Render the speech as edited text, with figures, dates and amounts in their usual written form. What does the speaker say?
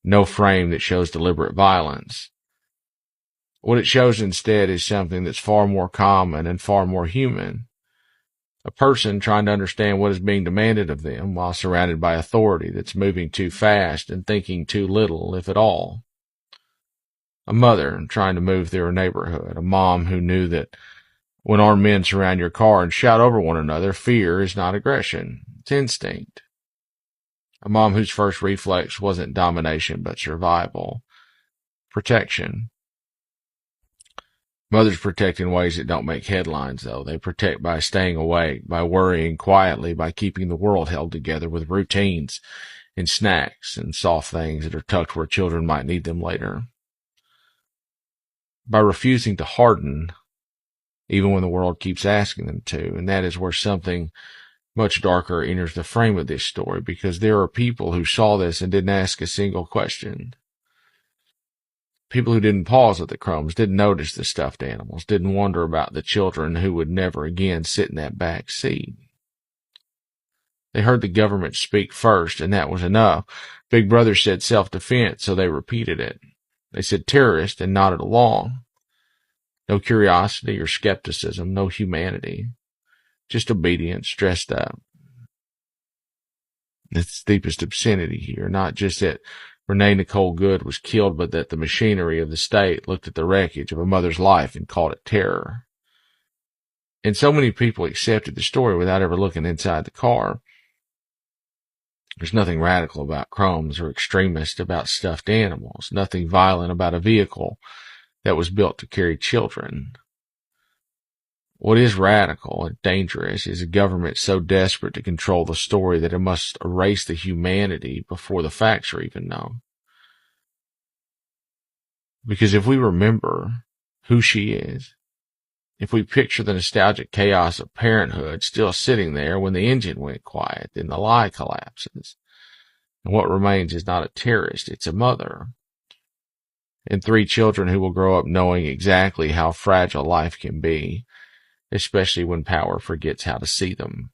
no frame that shows deliberate violence. What it shows instead is something that's far more common and far more human. A person trying to understand what is being demanded of them while surrounded by authority that's moving too fast and thinking too little, if at all. A mother trying to move through her neighborhood. A mom who knew that when armed men surround your car and shout over one another, fear is not aggression. It's instinct. A mom whose first reflex wasn't domination but survival. Protection. Mothers protect in ways that don't make headlines, though. They protect by staying awake, by worrying quietly, by keeping the world held together with routines and snacks and soft things that are tucked where children might need them later. By refusing to harden, even when the world keeps asking them to. And that is where something much darker enters the frame of this story, because there are people who saw this and didn't ask a single question. People who didn't pause at the crumbs, didn't notice the stuffed animals, didn't wonder about the children who would never again sit in that back seat. They heard the government speak first, and that was enough. Big Brother said self-defense, so they repeated it. They said terrorist and nodded along. No curiosity or skepticism, no humanity. Just obedience dressed up. It's the deepest obscenity here, not just that Renee Nicole Good was killed, but that the machinery of the state looked at the wreckage of a mother's life and called it terror. And so many people accepted the story without ever looking inside the car. There's nothing radical about crumbs or extremist about stuffed animals, nothing violent about a vehicle that was built to carry children. What is radical and dangerous is a government so desperate to control the story that it must erase the humanity before the facts are even known. Because if we remember who she is, if we picture the nostalgic chaos of parenthood still sitting there when the engine went quiet, then the lie collapses. And what remains is not a terrorist, it's a mother. And 3 children who will grow up knowing exactly how fragile life can be, especially when power forgets how to see them.